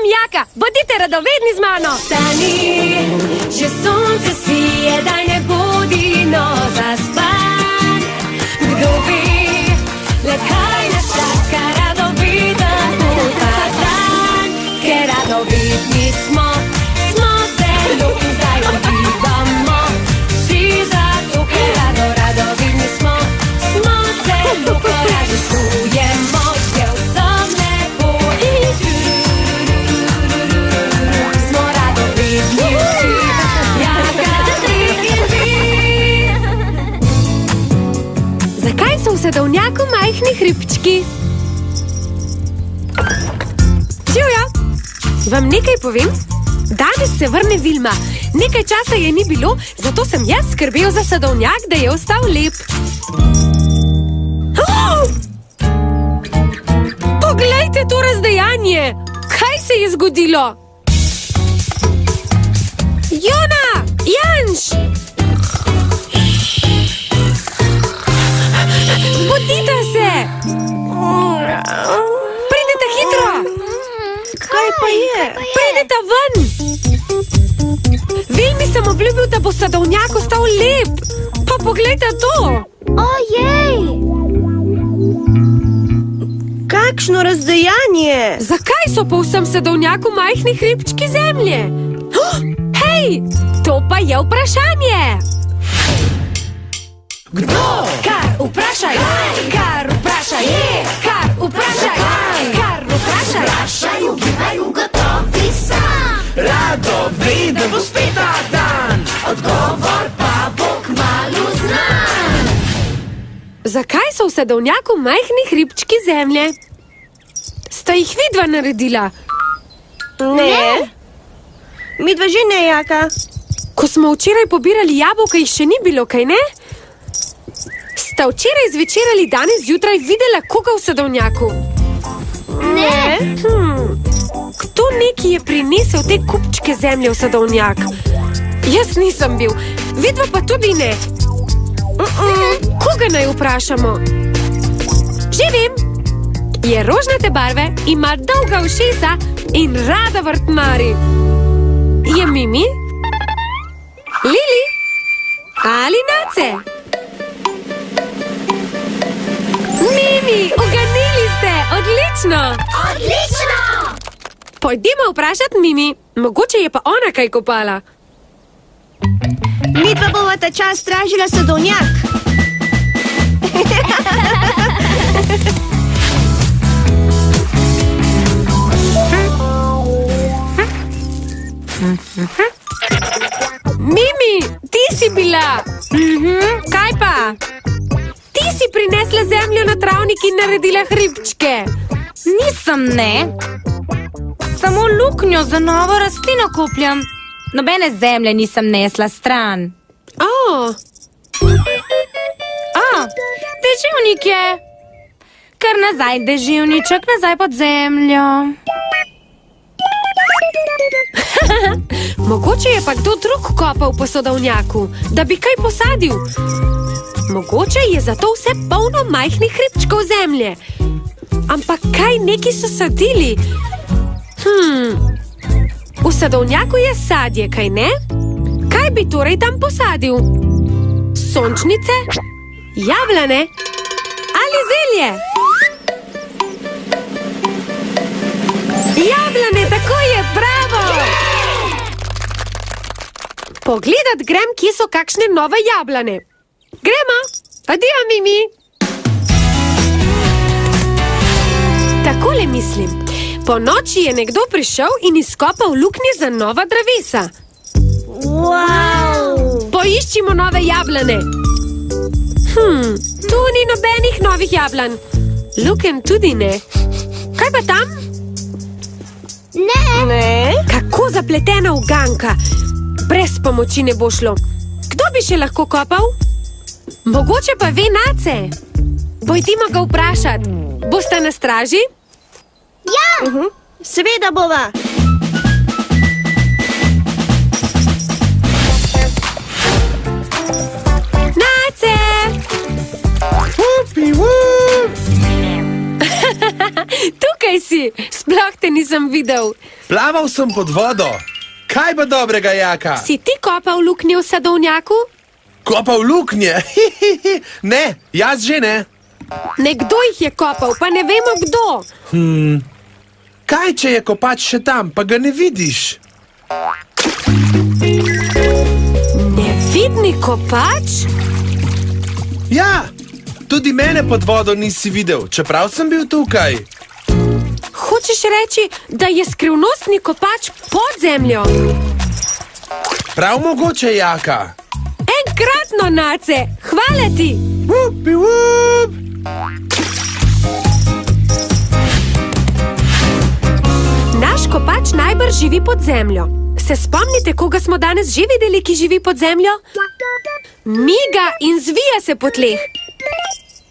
sadovnjaka. Bodite radovedni z mano. Stani, že sonce sije, daj ne bodi, no zaspan. Kdo ve, le kaj nas čaka, radoviden bo ta dan. Ker radovedni smo zelo in zdaj uživamo. Vsi zato, ker radovedni smo zelo, ko razisujemo, je vsem lepo. Smo radovedni vsi, Jaka, ti in vi. Zakaj so v sadovnjaku majhni hribčki? Živjo, vam nekaj povem? Danes se vrne Vilma. Nekaj časa je ni bilo, zato sem jaz skrbel za sadovnjak, da je ostal lep. Poglejte to razdejanje! Kaj se je zgodilo? Jona! Janš! Zbudite se! Pridite hitro! Kaj pa je? Pridite ven! Vilmi sem obljubil, da bo sadovnjak ostal lep. Pa poglejte to! Ojej! Kakšno razdejanje! Zakaj so po vsem sadovnjaku majhni hribčki zemlje? Hej, to pa je vprašanje! Kdo? Kar vprašaj, kar vprašaj, kar vprašaj, kar vprašaj. Vprašaj, ugibaj, ugotovi sam. Radoveden bo spet ta dan, odgovor pa bo kmalu znan. Zakaj so v sadovnjaku majhni hribčki zemlje? Sta jih vidva naredila? Ne. Midva že ne, Jaka. Ko smo včeraj pobirali jabolka, jih še ni bilo, kaj ne? Sta včeraj zvečer ali danes zjutraj videla koga v sadovnjaku? Ne. Kdo neki je prinesel te kupčke zemlje v sadovnjak? Jaz nisem bil, vidva pa tudi ne. Koga naj vprašamo? Že vem, je rožnate barve, ima dolga ušesa in rada vrtnari. Je Mimi? Lili? Ali Nace? Mimi, uganili ste! Odlično! Odlično! Pojdimo vprašati Mimi, mogoče je pa ona kaj kopala. Midva bova ta čas stražila sadovnjak. Mimi, ti si bila! Kaj pa? Ti si prinesla zemljo na travnik in naredila hribčke. Nisem, ne. Samo luknjo za novo rastlino kopljam. Nobene zemlje nisem nesla stran. Deževnik je. Kar nazaj, deževniček, nazaj pod zemljo. Mogoče je pa kdo drug kopal po sadovnjaku, da bi kaj posadil. Mogoče je zato vse polno majhnih hribčkov zemlje. Ampak kaj neki so sadili? V sadovnjaku je sadje, kaj ne? Kaj bi torej tam posadil? Sončnice? Jablane? Ali zelje? Jablane, tako je, bravo! Pogledat grem, kje so kakšne nove jablane. Gremo! Adijo, Mimi! Takole mislim. Po noči je nekdo prišel in izkopal luknje za nova drevesa. Wow! Poiščimo nove jablane. Tu ni nobenih novih jablan. Luken tudi ne. Kaj pa tam? Ne. Kako zapletena uganka. Brez pomoči ne bo šlo. Kdo bi še lahko kopal? Mogoče pa ve Nace. Pojdimo ga vprašat. Boste na straži? Ja! Seveda bova. Nace! Tukaj si! Sploh te nisem videl. Plaval sem pod vodo. Kaj bo dobrega, Jaka? Si ti kopal luknje v sadovnjaku? Kopal luknje? Ne, jaz že ne. Nekdo jih je kopal, pa ne vemo kdo. Kaj, če je kopač še tam, pa ga ne vidiš? Nevidni kopač? Ja, tudi mene pod vodo nisi videl, čeprav sem bil tukaj. Hočeš reči, da je skrivnostni kopač pod zemljo? Prav mogoče, Jaka. Enkratno, Nace, hvala ti. Vupi, vup. Naš kopač najbrž živi pod zemljo. Se spomnite, koga smo danes že videli, ki živi pod zemljo? Miga in zvija se po tleh.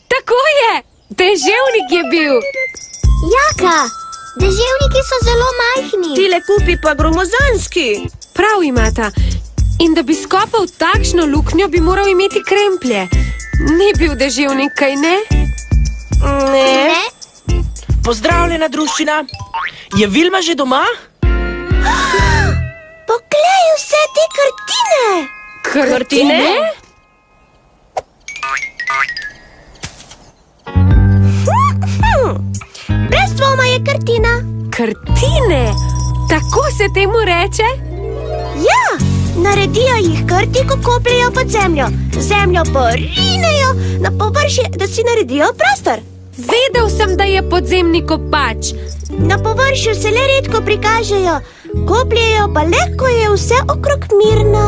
Tako je, deževnik je bil. Jaka, deževniki so zelo majhni. Tile kupi pa gromozanski. Prav imata. In da bi skopal takšno luknjo, bi moral imeti kremplje. Ni bil deževnik, kaj ne? Ne. Pozdravljena, druščina. Je Vilma že doma? Poglej vse te kartine. Kartine? Brez dvoma je kartina. Kartine? Tako se temu reče? Ja, naredijo jih krti, ko kopljejo pod zemljo. Zemljo porinejo na površje, da si naredijo prostor. Vedel sem, da je podzemni kopač. Na površju se le redko prikažejo, kopljejo pa le, ko je vse okrog mirno.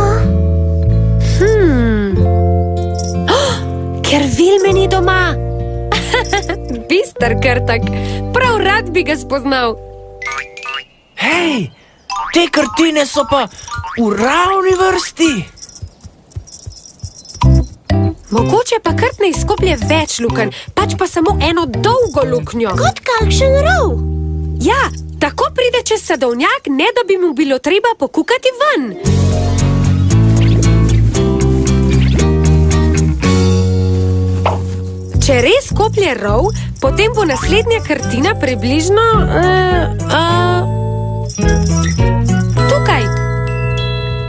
Ker Vilme ni doma. Bister krtak, prav rad bi ga spoznal. Hej, te kartine so pa v ravni vrsti. Mogoče pa krt ne izkoplje več lukenj, pač pa samo eno dolgo luknjo. Kot kakšen rov. Ja, tako pride čez sadovnjak, ne da bi mu bilo treba pokukati ven. Če res koplje rov, potem bo naslednja kartina približno... tukaj.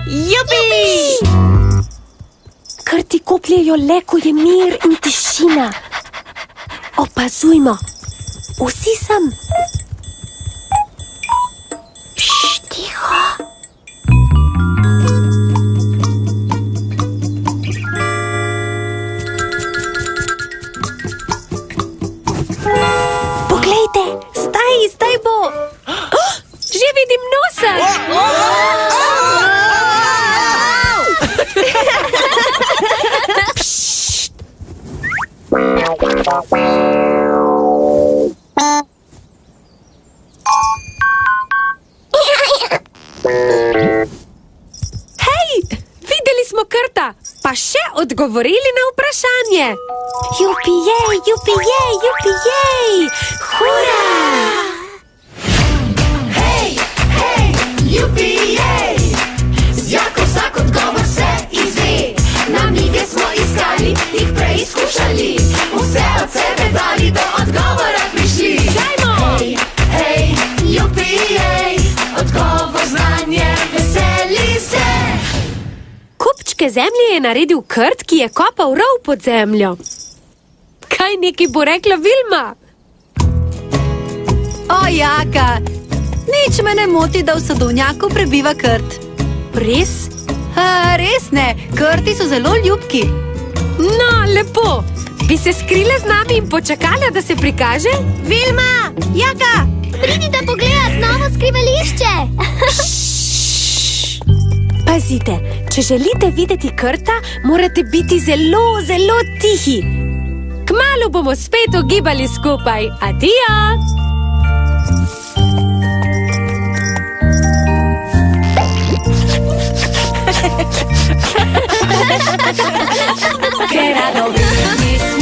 Jupi! Krti kopljejo le, ko je mir in tišina. Opazujmo. Vsi sem. Tiho. Poglejte, zdaj bo. Že vidim nosa. Hej, videli smo krta, pa še odgovorili na vprašanje. Jupijej, jupijej, jupijej! Hura! Hej, hej, jupijej! Z Jako vsak odgovor se izve. Namige smo iskali, jih preizkušali. Vse od sebe dali, do odgovora prišli. Dajmo! Hej, hej, jupijej! Odgovor znanje, veseli se. Kupčke zemlje je naredil krt, ki je kopal rov pod zemljo. Kaj neki bo rekla Vilma? O, Jaka, nič me ne moti, da v sadovnjaku prebiva krt. Res? Res ne, krti so zelo ljubki. No, lepo. Bi se skrile z nami in počakala, da se prikaže? Vilma! Jaka! Pridite pogledat novo skrivališče. Pazite, če želite videti krta, morate biti zelo, zelo tihi. Kmalu bomo spet ogibali skupaj. Adijo! Ker radovedni smo.